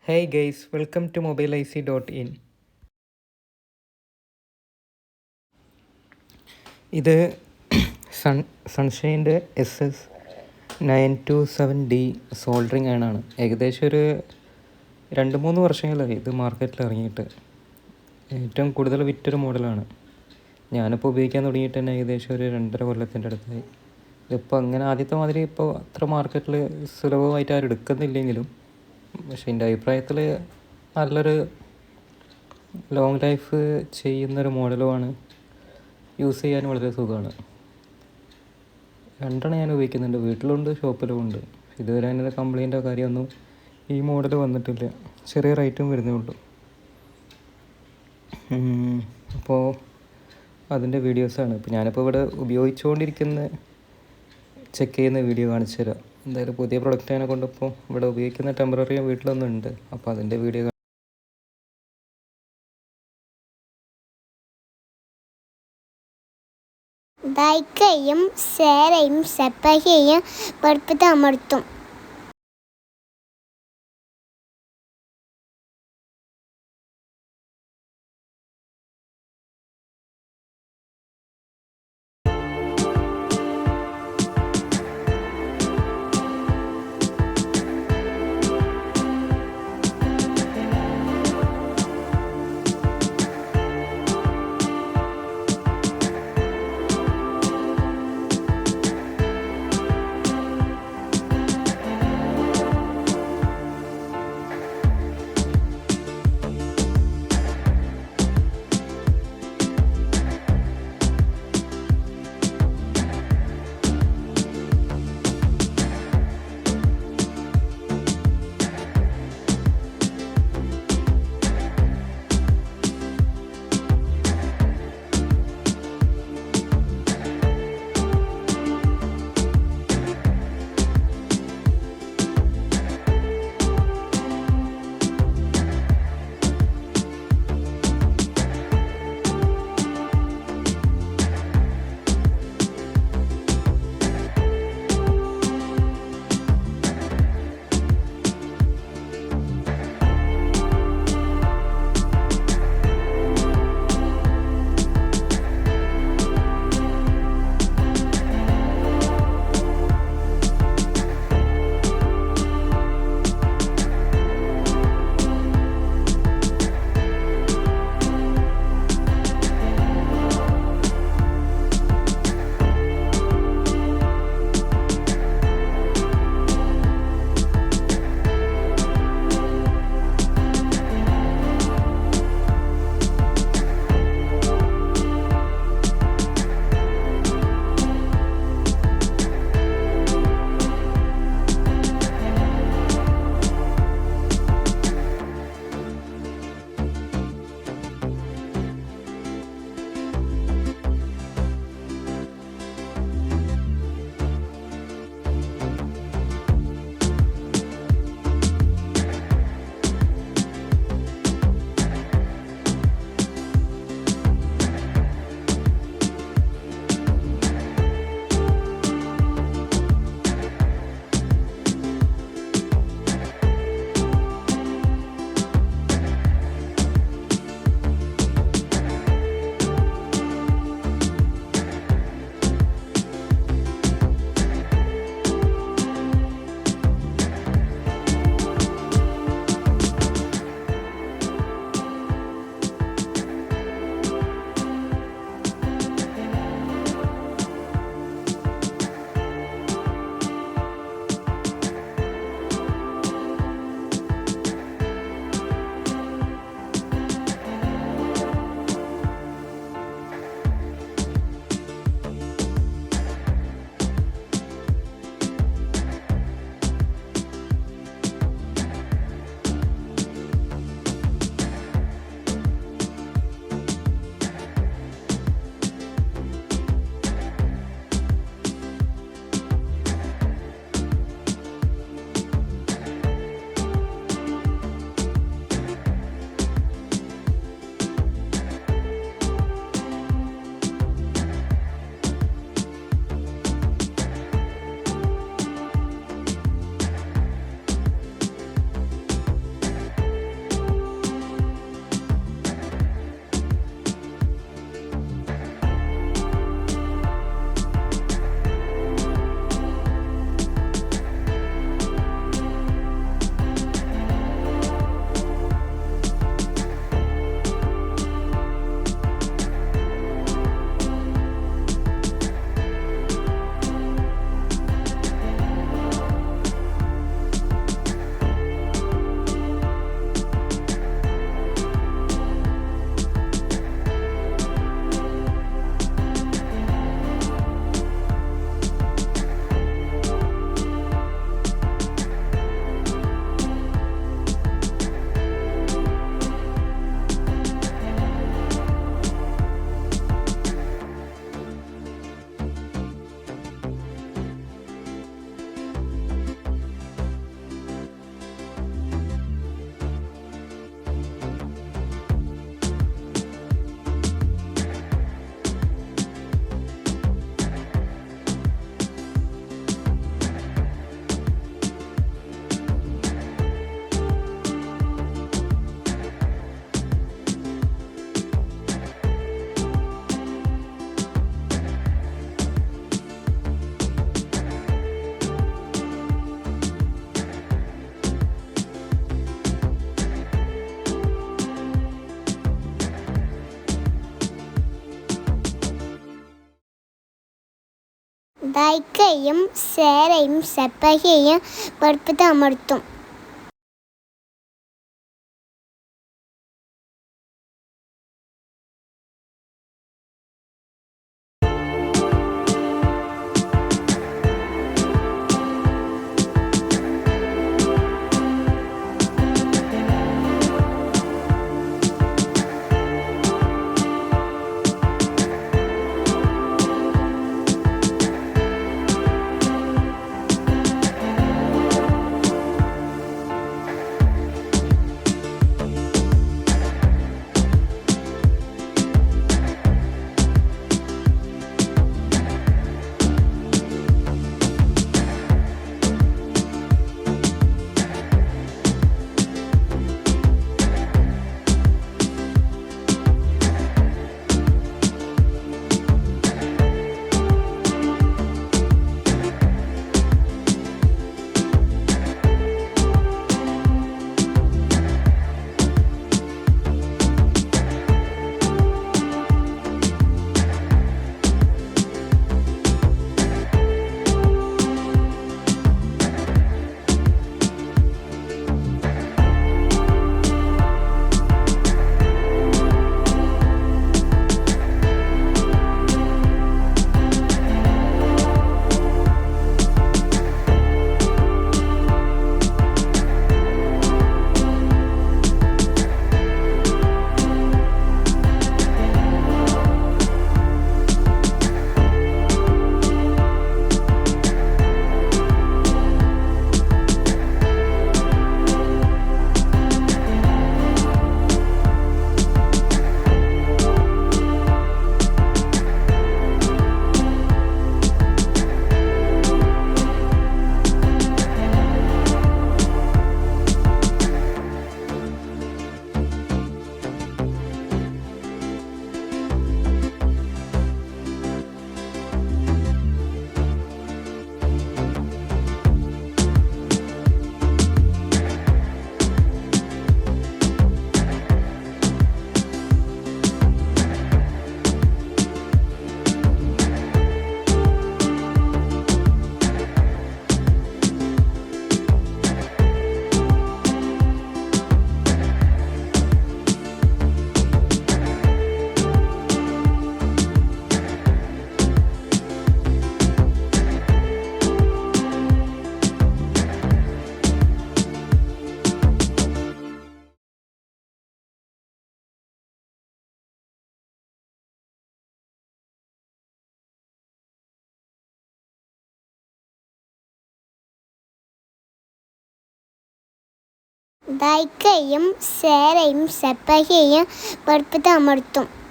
Hey guys, welcome to mobileic.in. ഇത് സൺഷൈൻ്റെ ss927D soldering അയണാണ്. ഏകദേശം ഒരു 2-3 വർഷങ്ങളായി ഇത് മാർക്കറ്റിൽ ഇറങ്ങിയിട്ട്. ഏറ്റവും കൂടുതൽ വിറ്റൊരു മോഡലാണ്. ഞാനിപ്പോൾ ഉപയോഗിക്കാൻ തുടങ്ങിയിട്ട് തന്നെ ഏകദേശം ഒരു 2.5 കൊല്ലത്തിൻ്റെ അടുത്തായി. ഇതിപ്പോൾ അങ്ങനെ ആദ്യത്തെ മാതിരി ഇപ്പോൾ അത്ര മാർക്കറ്റിൽ സുലഭമായിട്ട് ആരും എടുക്കുന്നില്ലെങ്കിലും, പക്ഷേ എൻ്റെ അഭിപ്രായത്തിൽ നല്ലൊരു ലോങ് ലൈഫ് ചെയ്യുന്നൊരു മോഡലുമാണ്. യൂസ് ചെയ്യാൻ വളരെ സുഖമാണ്. 2 ഞാൻ ഉപയോഗിക്കുന്നുണ്ട്, വീട്ടിലുണ്ട് ഷോപ്പിലും ഉണ്ട്. ഇതുവരെ അതിൻ്റെ കംപ്ലൈൻറ്റോ കാര്യമൊന്നും ഈ മോഡൽ വന്നിട്ടില്ല. ചെറിയ റേറ്റും വരുന്നേ ഉള്ളൂ. അപ്പോൾ അതിൻ്റെ വീഡിയോസാണ് ഇപ്പോൾ ഞാനിപ്പോൾ ഇവിടെ ഉപയോഗിച്ചുകൊണ്ടിരിക്കുന്ന ചെക്ക് ചെയ്യുന്ന വീഡിയോ കാണിച്ചു തരാം. എന്തായാലും പുതിയ പ്രൊഡക്റ്റ് അതിനെ കൊണ്ടിപ്പോൾ ഇവിടെ ഉപയോഗിക്കുന്ന ടെമ്പററി വീട്ടിലൊന്നും ഉണ്ട്. അപ്പോൾ അതിൻ്റെ വീഡിയോ ലൈക്കും ഷെയറും സബ്സ്ക്രൈബ് ചെയ്യും ബെൽബട്ടൺ അമർത്തും. ദൈക്കയും സേരയും സെപ്പകയും വെളുപ്പത്ത് അമർത്തും. ദൈക്കയും സേരയും സെപ്പകയും വെളുപ്പത്ത് അമർത്തും.